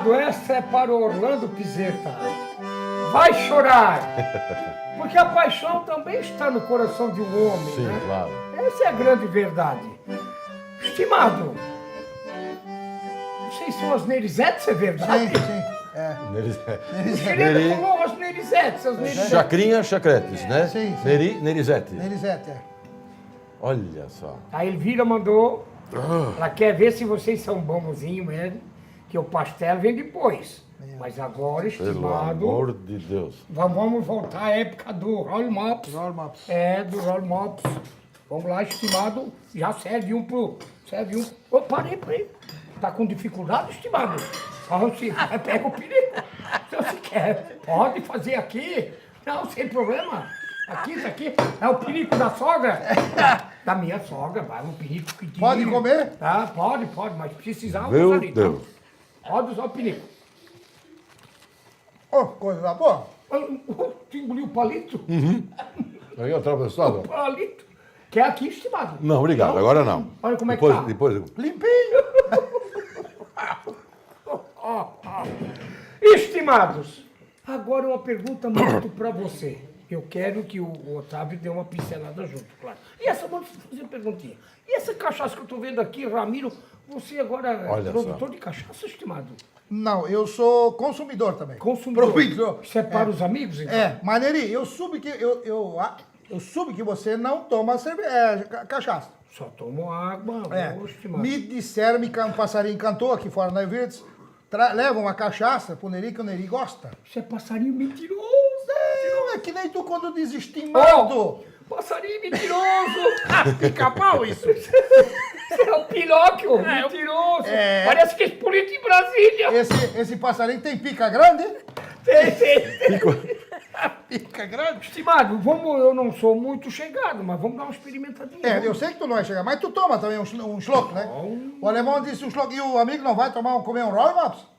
Estimado, essa é para o Orlando Pizeta. Vai chorar, porque a paixão também está no coração de um homem, Sim, né? claro. Essa é a grande verdade. Estimado, vocês são as Nerizetes, é verdade? Sim. O Chileno falou as Nerizetes, as Nerizetes. Chacrinha, chacretes, né? Sim. Nerizete. Nerizete, Olha só. A Elvira mandou, ela quer ver se vocês são bonzinhos mesmo, que o pastel vem depois. Mas agora, Pelo estimado, amor de Deus. vamos voltar à época do Roll Mops. Roll Mops. É, do Roll Mops. Vamos lá, estimado, já serve um pro... Serve um... Ô, parei. Tá com dificuldade, estimado? Pega o perigo. Se você quer, pode fazer aqui. Não, sem problema. Aqui. É o perigo da sogra? Da minha sogra, vai, um perigo que tinha. Pode comer? Tá, pode, mas precisar Meu usar ali, tá? Deus. Pode usar o perigo. Ô, coisa boa. Tu engoliu o palito? Aí atravessado? Palito. Quer aqui, estimado? Não, obrigado. Agora não. Olha como é que depois, tá. Depois. Limpinho. Estimados, agora uma pergunta muito para você. Eu quero que o Otávio dê uma pincelada junto, claro. E essa, vamos fazer uma perguntinha. E essa cachaça que eu estou vendo aqui, Ramiro, você agora é Olha produtor só. de cachaça, estimado? Não, eu sou consumidor também. Consumidor. Provedor. Isso é para os amigos, então? Maneri, eu soube que você não toma cachaça. Só tomo água, estimado. Me disseram, um passarinho cantou aqui fora na Virtus, leva uma cachaça pro Neri, que o Neri gosta. Isso é passarinho mentiroso. É que nem tu quando desestimado. Passarinho mentiroso. Pica-pau isso. Você é o Pinóquio, mentiroso. Parece que é político em Brasília. Esse passarinho tem pica grande? Tem. Pica grande? Estimado, eu não sou muito chegado, mas vamos dar uma experimentadinha. Eu sei que tu não vai chegar, mas tu toma também um schluck, né? O alemão disse um schluck, e o amigo não vai comer um Roll Mops?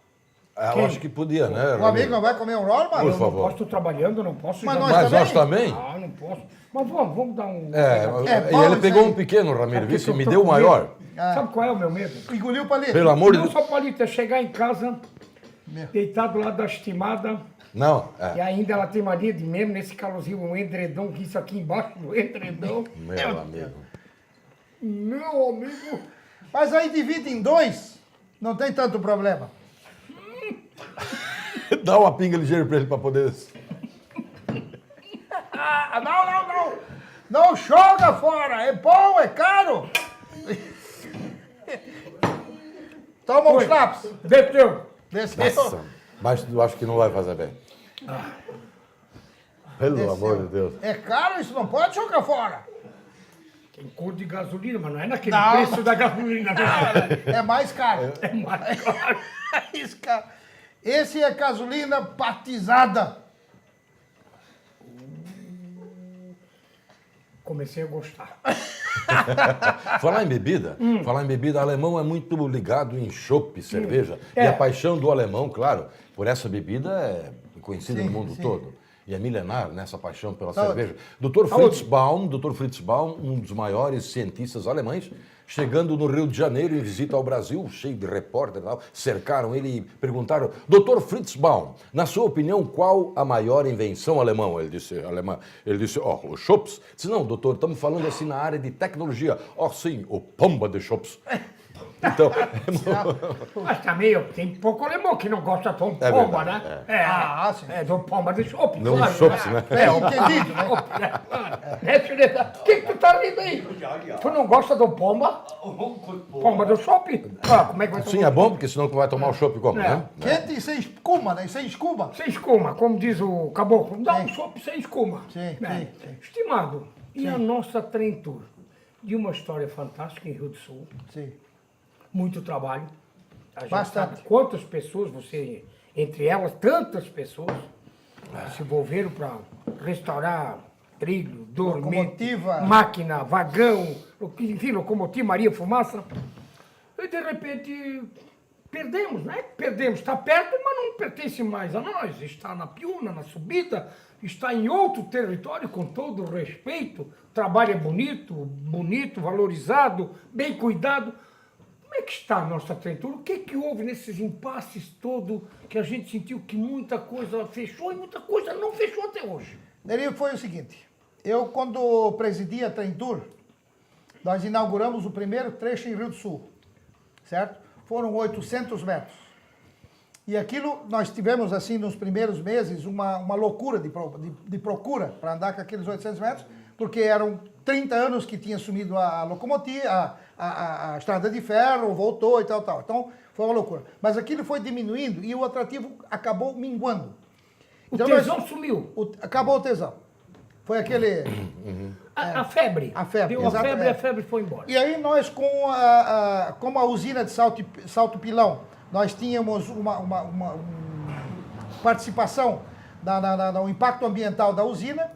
Eu acho que podia, né? O amigo não vai comer um Roll Por Mops? Não favor. posso, estou trabalhando, não posso. Mas já- nós Mas nós também? Ah, não posso. Mas vamos dar um... E bom ele isso pegou aí. um pequeno, Ramiro, Sabe viu? que Se eu me tô deu o com maior. medo? Sabe qual é o meu medo? Engoliu o palito. Pelo amor de Não Deus. só palito, é chegar em casa, deitado do lado da estimada, Não, e ainda ela tem mania de mesmo, nesse calorzinho, um edredom, que isso aqui embaixo do edredom. Meu amigo. Meu amigo... Mas aí divide em dois, não tem tanto problema. Dá uma pinga ligeira pra ele pra poder... Não. Não joga fora, é bom, é caro. Toma uns lápis. Desceu. Desceu. Nossa, mas eu acho que não vai fazer bem. Pelo amor de Deus. É caro, isso não pode jogar fora. Tem cor de gasolina, mas não é naquele Não. preço da gasolina. Não. É mais caro. É mais caro. Mais caro. Esse é gasolina batizada. Comecei a gostar. Falar em bebida, alemão é muito ligado em chopp, cerveja. E a paixão do alemão, claro, por essa bebida é conhecida no mundo todo. E é milenar nessa paixão pela cerveja. Dr. Fritz Baum, um dos maiores cientistas alemães, chegando no Rio de Janeiro em visita ao Brasil, cheio de repórter e tal, cercaram ele e perguntaram: Dr. Fritz Baum, na sua opinião, qual a maior invenção alemã? Ele disse, os Schopps. Disse, não, doutor, estamos falando assim na área de tecnologia. Sim, o Pomba de Schopps. Então, Mas também tem pouco alemão que não gosta de pomba, verdade, né? sim. Do pomba de chopp. não claro, Schopps, né? Entendido, né? O que tu tá rindo aí? Tu não gosta do pomba? Pomba do chopp? Como é que vai Sim, é bom, porque senão tu vai tomar o chopp como, né? Quente e sem espuma, né? Sem espuma. Sem escuma, como diz o caboclo. Dá um chopp sem escuma. Sim. Estimado, e a nossa trem tour? De uma história fantástica em Rio do Sul. Sim. Muito trabalho. A gente Bastante. sabe quantas pessoas você, entre elas, tantas pessoas, se envolveram para restaurar trilho, dormir, Locomotiva. máquina, vagão, enfim, locomotiva, Maria Fumaça. E de repente perdemos, né? Perdemos. Está perto, mas não pertence mais a nós. Está na Piúna, na subida, está em outro território, com todo o respeito. O trabalho é bonito, valorizado, bem cuidado. Como é é que está a nossa Trem Tour? O que é que houve nesses impasses todo que a gente sentiu que muita coisa fechou e muita coisa não fechou até hoje? Ele foi o seguinte, eu quando presidi a Trem Tour, nós inauguramos o primeiro trecho em Rio do Sul, certo? Foram 800 metros. E aquilo, nós tivemos assim nos primeiros meses uma loucura de procura para andar com aqueles 800 metros, porque eram 30 anos que tinha sumido a locomotiva, a estrada de ferro, voltou e tal. Então, foi uma loucura. Mas aquilo foi diminuindo e o atrativo acabou minguando. O Então, tesão sumiu. Acabou o tesão. Foi aquele... A febre. A febre, Deu a exato, febre, é. a febre foi embora. E aí nós, como a usina de Salto Pilão, nós tínhamos uma participação no impacto ambiental da usina.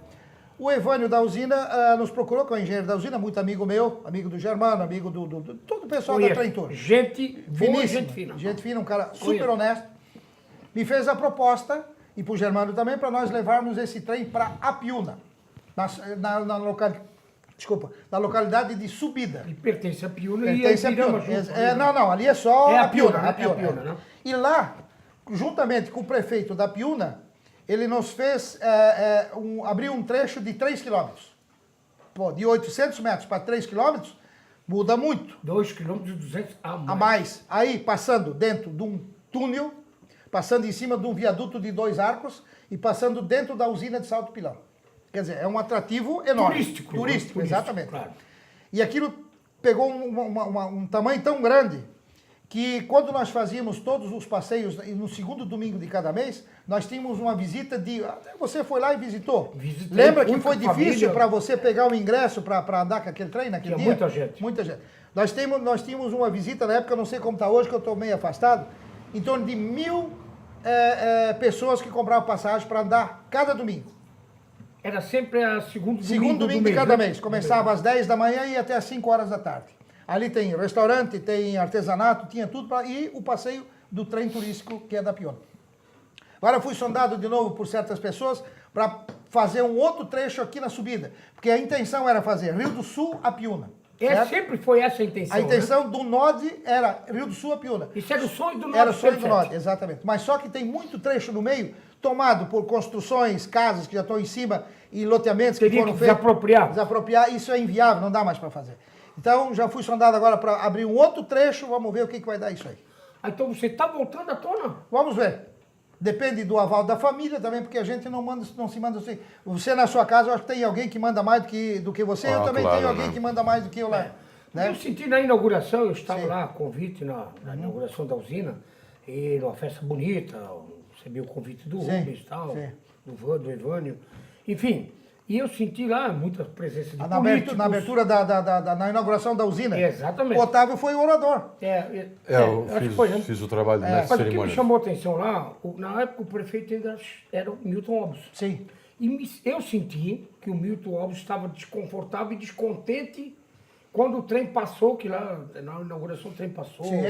O Evânio da usina nos procurou, que é o engenheiro da usina, muito amigo meu, amigo do Germano, amigo do todo o pessoal da Trem Tour. Gente boa, Finíssimo, gente fina. gente fina, um cara super honesto. Me fez a proposta, e para o Germano também, para nós levarmos esse trem para Apiúna, na localidade de Subida. E pertence a Piúna Pertence e a Piúna. junto. Não, ali é só É a a Piúna, Piúna. né? É a Piúna, né? E lá, juntamente com o prefeito da Piúna, ele nos fez abrir um trecho de 3 quilômetros. Pô, de 800 metros para 3 quilômetros, muda muito. 2 km e 200 a mais. A mais. Aí, passando dentro de um túnel, passando em cima de um viaduto de 2 arcos e passando dentro da usina de Salto Pilão. Quer dizer, é um atrativo enorme. Turístico, exatamente. Claro. E aquilo pegou um tamanho tão grande que quando nós fazíamos todos os passeios, no segundo domingo de cada mês, nós tínhamos uma visita de... Até você foi lá e visitou. Visitei, Lembra que fui foi com a difícil família. para você pegar o ingresso para andar com aquele trem naquele Tinha dia? muita gente. Muita gente. Nós tínhamos uma visita na época, não sei como está hoje, que eu estou meio afastado, em torno de 1.000 pessoas que compravam passagem para andar cada domingo. Era sempre a segundo Domingo de mês, cada né? mês. Começava às 10 da manhã e ia até às 5 horas da tarde. Ali tem restaurante, tem artesanato, tinha tudo e o passeio do trem turístico que é da Piúna. Agora fui sondado de novo por certas pessoas para fazer um outro trecho aqui na subida, porque a intenção era fazer Rio do Sul a Piúna. Certo? Sempre foi essa a intenção. A intenção do NOD era Rio do Sul a Piúna. Isso era o sonho do Era o nosso sonho do prefeito. NOD, exatamente. Mas só que tem muito trecho no meio tomado por construções, casas que já estão em cima e loteamentos que Teria foram que feitos. desapropriar. Desapropriar, isso é inviável, não dá mais para fazer. Então, já fui sondado agora para abrir um outro trecho, vamos ver o que vai dar isso aí. Ah, então você está voltando à tona? Vamos ver. Depende do aval da família também, porque a gente não se manda assim. Você na sua casa, eu acho que tem alguém que manda mais do que você, eu também claro, tenho alguém né? que manda mais do que eu lá. Né? Eu senti na inauguração, eu estava Sim. lá, a convite na inauguração da usina, e numa festa bonita, recebi o convite do Sim, Rubens e tal, sim. do Evânio, enfim. E eu senti lá muita presença de Na políticos. abertura na inauguração da usina. Exatamente. O Otávio foi o orador. Eu acho que foi, né? fiz o trabalho de mestre Mas o que me cerimônia. chamou a atenção lá, na época o prefeito ainda era o Milton Obos. Sim. E eu senti que o Milton Obos estava desconfortável e descontente quando o trem passou, que lá na inauguração o trem passou. Sim.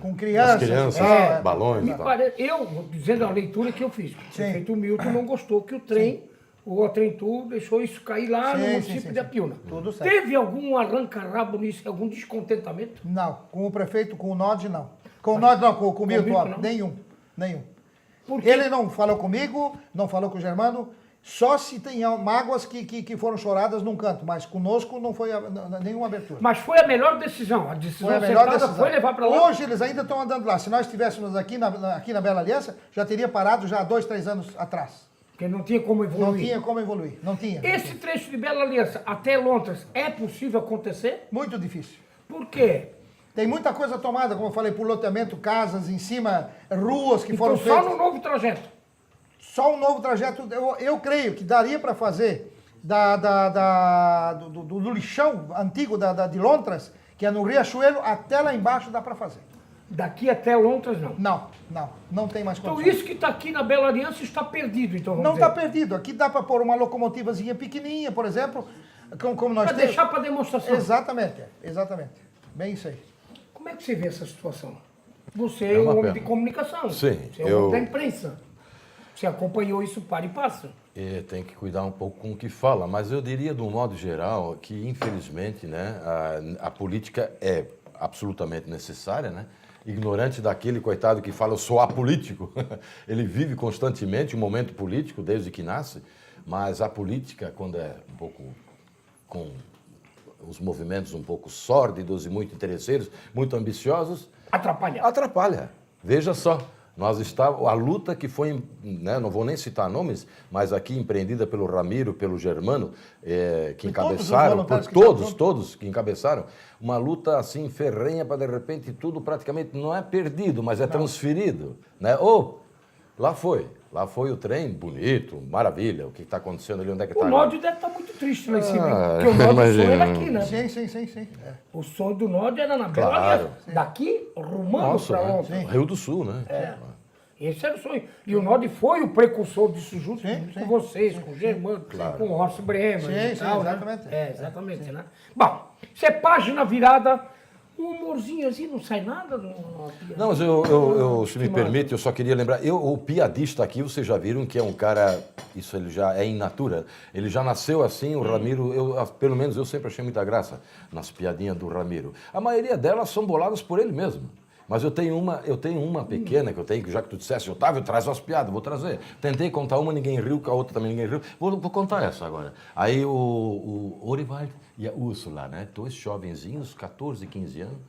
Com As crianças. crianças, É. balões e Me tal. eu, dizendo a leitura que eu fiz, o Sim. prefeito Milton não gostou que o trem, o Trem Tour, deixou isso cair lá no Sim, município sim, de sim. Apiúna. Tudo certo. Teve algum arranca-rabo nisso, algum descontentamento? Não, com o prefeito, com o NOD, não. Com o NOD, não, com o Milton, Milton, não? Nenhum. Por quê? Ele não falou comigo, não falou com o Germano, só se tem mágoas que foram choradas num canto, mas conosco não foi nenhuma abertura. Mas foi a melhor decisão. A decisão Foi a melhor acertada decisão. foi levar para lá. Hoje eles ainda estão andando lá. Se nós estivéssemos aqui na Bela Aliança, já teria parado já há 2, 3 anos atrás. Porque não tinha como evoluir. Não tinha como evoluir, não tinha. Esse trecho de Bela Aliança até Lontras é possível acontecer? Muito difícil. Por quê? Tem muita coisa tomada, como eu falei, por loteamento, casas em cima, ruas que Então foram só feitas. no novo trajeto. Só um novo trajeto, eu creio que daria para fazer do lixão antigo de Lontras, que é no Riachuelo, até lá embaixo dá para fazer. Daqui até Lontras não. Não tem mais Então condições. isso que está aqui na Bela Aliança está perdido, então vamos Não dizer. está perdido. Aqui dá para pôr uma locomotivazinha pequenininha, por exemplo, como nós Para temos. deixar para demonstração. Exatamente. Bem isso aí. Como é que você vê essa situação? Você é É um uma homem pena. de comunicação. Sim, Você é um homem da imprensa. Você acompanhou isso para e passa. E tem que cuidar um pouco com o que fala, mas eu diria, de um modo geral, que infelizmente, né, a política absolutamente necessária, né? Ignorante daquele coitado que fala, eu sou apolítico. Ele vive constantemente um momento político desde que nasce, mas a política, quando é um pouco com os movimentos um pouco sórdidos e muito interesseiros, muito ambiciosos, Atrapalha. atrapalha. Veja só, a luta que foi, né, não vou nem citar nomes, mas aqui empreendida pelo Ramiro, pelo Germano, que encabeçaram, por todos que encabeçaram, uma luta assim ferrenha para de repente tudo praticamente não é perdido, mas é transferido, né? Lá foi o trem, bonito, maravilha, o que está acontecendo ali, onde é que está? O Nod deve estar muito triste lá em cima, porque o Nod sonho era aqui, né? Sim. O sonho do Nod era na Bela Claro. Aliança. Daqui, rumando para Nossa, Londres. né? Rio do Sul, né? Esse era o sonho. E o Nod foi o precursor disso junto Sim. com vocês, com o Germano, com o Horst Bremer Sim, e tal, exatamente. né? Exatamente, né? Bom, se é página virada, um humorzinho assim, não sai nada? Não, mas se me permite, eu só queria lembrar, o piadista aqui, vocês já viram que é um cara, isso ele já é in natura, ele já nasceu assim, o Ramiro, pelo menos eu sempre achei muita graça nas piadinhas do Ramiro. A maioria delas são boladas por ele mesmo. Mas eu tenho uma pequena que já que tu dissesse, Otávio, traz umas piadas, vou trazer. Tentei contar uma, ninguém riu, com a outra também ninguém riu. Vou contar essa agora. Aí o Orivald e a Úrsula, né? Dois jovenzinhos, 14, 15 anos,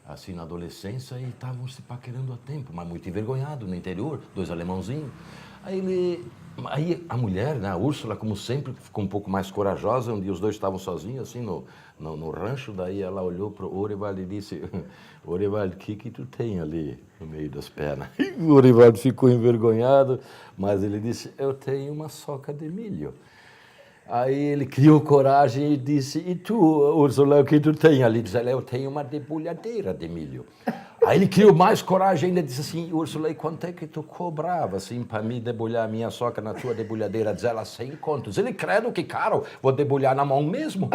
assim na adolescência, e estavam se paquerando há tempo, mas muito envergonhado no interior, dois alemãozinhos. Aí a mulher, né, a Úrsula, como sempre, ficou um pouco mais corajosa. Um dia os dois estavam sozinhos, assim, no rancho. Daí ela olhou para o Orivald e disse, Orivald, o que tu tem ali no meio das pernas? O Orivald ficou envergonhado, mas ele disse, eu tenho uma soca de milho. Aí ele criou coragem e disse, e tu, Úrsula, o que tu tem ali? Diz ela, eu tenho uma debulhadeira de milho. Aí ele criou mais coragem ainda, disse assim, Úrsula, e quanto é que tu cobrava, assim, para mim debulhar a minha soca na tua debulhadeira? Diz ela, 100 contos. Ele, credo, que caro, vou debulhar na mão mesmo.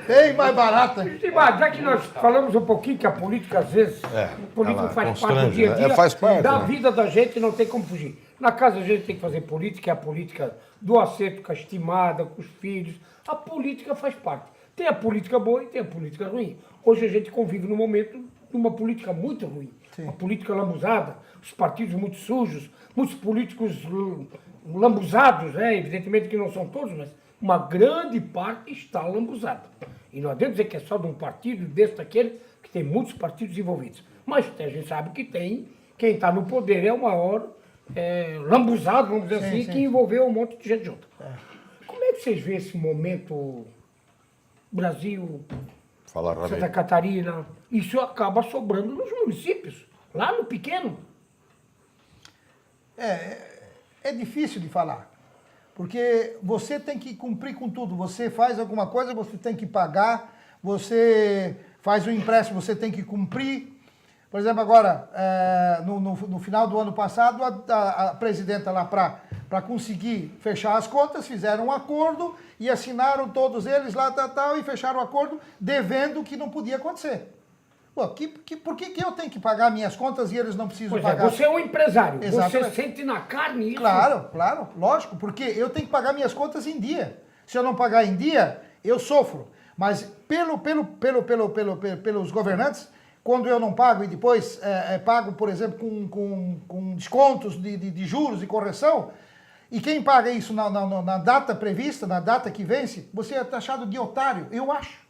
Bem mais barata. Estimado, já que nós falamos um pouquinho que a política, às vezes, o político ela faz parte do constrange, dia a né? dia Faz parte, da né? vida da gente, não tem como fugir. Na casa a gente tem que fazer política, é a política do acerto com a estimada, com os filhos. A política faz parte. Tem a política boa e tem a política ruim. Hoje a gente convive num momento de uma política muito ruim. Uma política lambuzada, os partidos muito sujos, muitos políticos lambuzados, né? Evidentemente que não são todos, mas uma grande parte está lambuzada. E não adianta dizer que é só de um partido, desse, daquele, que tem muitos partidos envolvidos. Mas a gente sabe que tem, quem está no poder é o maior lambuzado, vamos dizer assim, que envolveu um monte de gente junto. Como é que vocês veem esse momento, Brasil, Fala, Santa Ramiro. Catarina? Isso acaba sobrando nos municípios, lá no pequeno. É difícil de falar, porque você tem que cumprir com tudo. Você faz alguma coisa, você tem que pagar, você faz o empréstimo, você tem que cumprir. Por exemplo, agora, no final do ano passado, a presidenta lá, para conseguir fechar as contas, fizeram um acordo e assinaram todos eles lá, e fecharam o acordo devendo o que não podia acontecer. Pô, por que eu tenho que pagar minhas contas e eles não precisam pagar? Você é um empresário, Exatamente. você sente na carne isso. Claro, lógico, porque eu tenho que pagar minhas contas em dia. Se eu não pagar em dia, eu sofro. Mas pelos governantes, quando eu não pago e depois pago, por exemplo, com descontos de juros e correção, e quem paga isso na data prevista, na data que vence, você é taxado de otário, eu acho.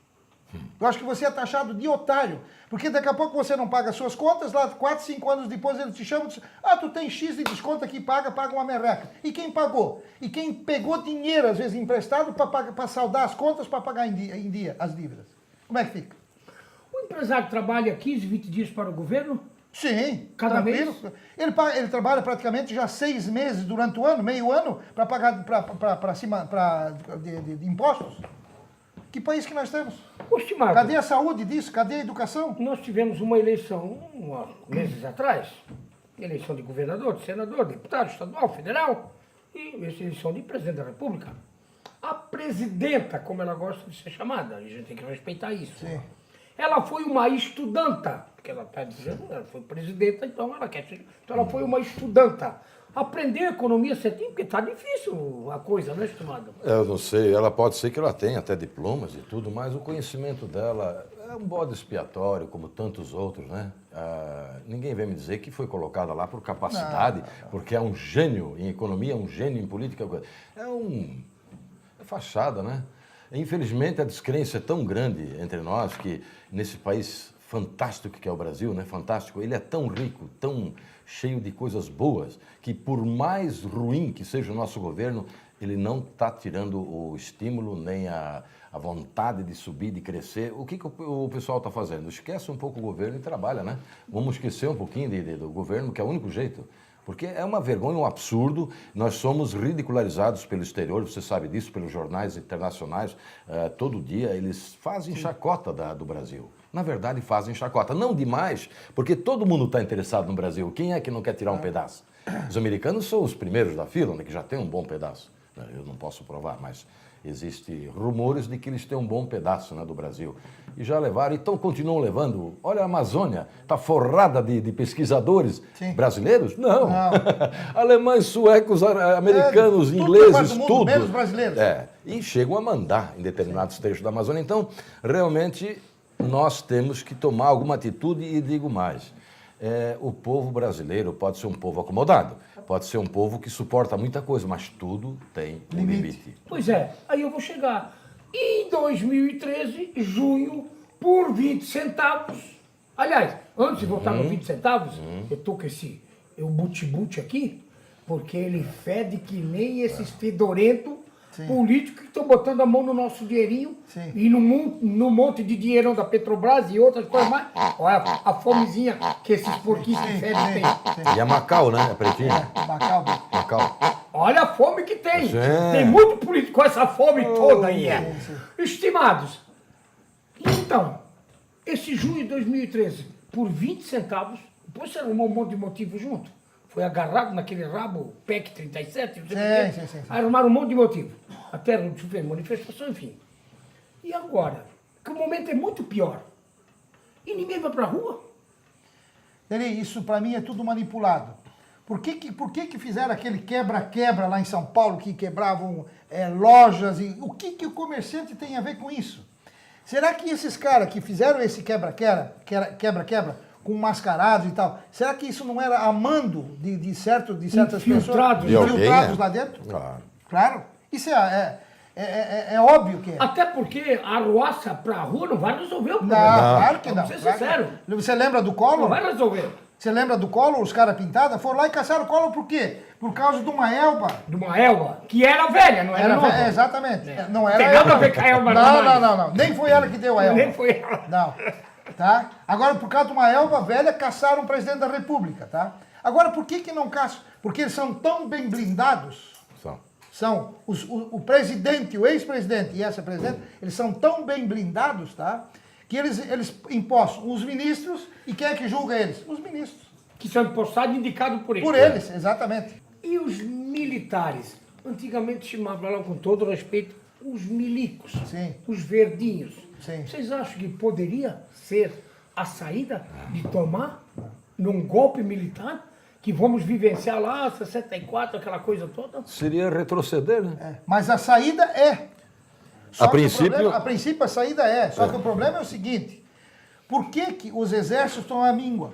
Eu acho que você é taxado de otário, porque daqui a pouco você não paga as suas contas, lá 4, 5 anos depois eles te chamam e dizem, tu tem X de desconto aqui, paga uma merreca. E quem pagou? E quem pegou dinheiro, às vezes emprestado, para saldar as contas, para pagar em dia as dívidas? Como é que fica? O empresário trabalha 15, 20 dias para o governo? Sim, Cada tranquilo. Ele trabalha praticamente já 6 meses durante o ano, meio ano, para pagar de impostos. Que país que nós temos? Estimado, Cadê a saúde disso? Cadê a educação? nós tivemos uma eleição, meses atrás, eleição de governador, de senador, deputado estadual, federal, e eleição de presidente da República. A presidenta, como ela gosta de ser chamada, a gente tem que respeitar isso. Sim. Ela foi uma estudanta, porque ela está dizendo, ela foi presidenta, então ela quer ser. Então ela foi uma estudanta. Aprender economia certinho, porque está difícil a coisa, né, estimado? Eu não sei, ela pode ser que ela tenha até diplomas e tudo, mas o conhecimento dela é um bode expiatório, como tantos outros, né? Ninguém vem me dizer que foi colocada lá por capacidade, porque é um gênio em economia, um gênio em política. É fachada, né? Infelizmente, a descrença é tão grande entre nós que nesse país fantástico que é o Brasil, né? Fantástico, ele é tão rico, tão cheio de coisas boas, que por mais ruim que seja o nosso governo, ele não está tirando o estímulo nem a vontade de subir, de crescer. O que o pessoal está fazendo? Esquece um pouco o governo e trabalha, né? Vamos esquecer um pouquinho do governo, que é o único jeito. Porque é uma vergonha, um absurdo. Nós somos ridicularizados pelo exterior, você sabe disso, pelos jornais internacionais. Todo dia eles fazem chacota do Brasil. Na verdade, fazem chacota. Não demais, porque todo mundo está interessado no Brasil. Quem é que não quer tirar um pedaço? Os americanos são os primeiros da fila, né, que já tem um bom pedaço. Eu não posso provar, mas existem rumores de que eles têm um bom pedaço, né, do Brasil. E já levaram, então continuam levando. Olha, a Amazônia está forrada de pesquisadores brasileiros? Não. Alemães, suecos, americanos, ingleses, tudo. Menos brasileiros. E chegam a mandar em determinados trechos da Amazônia. Então, realmente, nós temos que tomar alguma atitude e digo mais. O povo brasileiro pode ser um povo acomodado, pode ser um povo que suporta muita coisa, mas tudo tem um limite. Pois é, aí eu vou chegar. Em 2013, junho, por 20 centavos. Aliás, antes de voltar nos 20 centavos, eu tô com esse buti-buti aqui, porque ele fede que nem esses fedorentos políticos que estão botando a mão no nosso dinheirinho e no monte de dinheirão da Petrobras e outras coisas mais. Olha a fomezinha que esses porquinhos que fedem têm. E a Macau, né? A pretinha. Macau. Olha a fome que tem. Tem muito político com essa fome toda aí. Estimados, então, esse junho de 2013, por 20 centavos, depois você arrumou um monte de motivo junto. Foi agarrado naquele rabo PEC 37, não sei o quê. Arrumaram um monte de motivo. Até manifestação, enfim. E agora? Que o momento é muito pior. E ninguém vai pra rua? Isso para mim é tudo manipulado. Por que fizeram aquele quebra-quebra lá em São Paulo, que quebravam lojas? E o que o comerciante tem a ver com isso? Será que esses caras que fizeram esse quebra-quebra, com mascarados e tal, será que isso não era a mando de certas pessoas? Infiltrados lá dentro? Claro. Isso é óbvio que é. Até porque a arruaça pra rua não vai resolver o problema. Não, claro que não. Vamos ser sinceros. Você lembra do Collor? Não vai resolver. Você lembra do Collor, os caras pintados? Foram lá e caçaram o Collor por quê? Por causa de uma elba. De uma elba, que era velha, não era nova. Exatamente. Não era Tem nada a ver com a elba. Não. Nem foi ela que deu a elba. Nem foi ela. Não. Tá? Agora, por causa de uma elba velha, caçaram o presidente da República, tá? Agora, por que não caçam? Porque eles são tão bem blindados. São o presidente, o ex-presidente e essa presidente, eles são tão bem blindados, tá? Que eles impostam os ministros e quem é que julga eles? Os ministros. Que são impostados e indicados por eles. Por eles, exatamente. E os militares? Antigamente chamavam, com todo respeito, os milicos. Os verdinhos. Vocês acham que poderia ser a saída de tomar num golpe militar? Que vamos vivenciar lá, 64, aquela coisa toda? Seria retroceder, né? Mas a saída é. A princípio a saída é. Só que o problema é o seguinte. Por que os exércitos estão à míngua?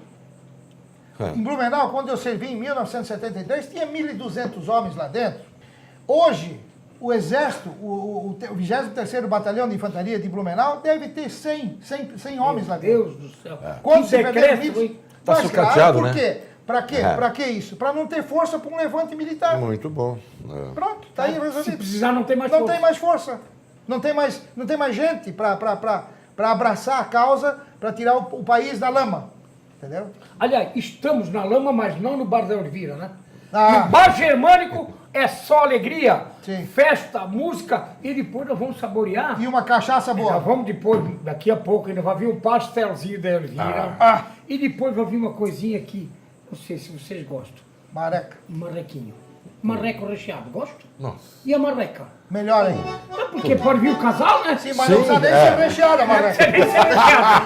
Em Blumenau, quando eu servi em 1973, tinha 1.200 homens lá dentro. Hoje, o exército, o 23º Batalhão de Infantaria de Blumenau deve ter 100 homens lá dentro. Deus do céu. Quando se perderam isso? Está sucateado, por quê? Para quê? Para que isso? Para não ter força para um levante militar. Muito bom. Pronto, está aí resolvido. Se precisar, não tem mais força. Não tem mais força. Não tem mais gente para abraçar a causa, para tirar o país da lama. Entendeu? Aliás, estamos na lama, mas não no Bar da Elvira, né? No Bar Germânico é só alegria, festa, música, e depois nós vamos saborear. E uma cachaça boa. Nós vamos depois, daqui a pouco, ainda vai vir um pastelzinho da Elvira. E depois vai vir uma coisinha aqui, não sei se vocês gostam. Mareca. Um marrequinho. Marreco recheado, gosto? Nossa. E a marreca? Melhor ainda. É porque pode vir o casal, né? Sim, mas não precisa nem ser recheada, Marreca. Sem ser recheado.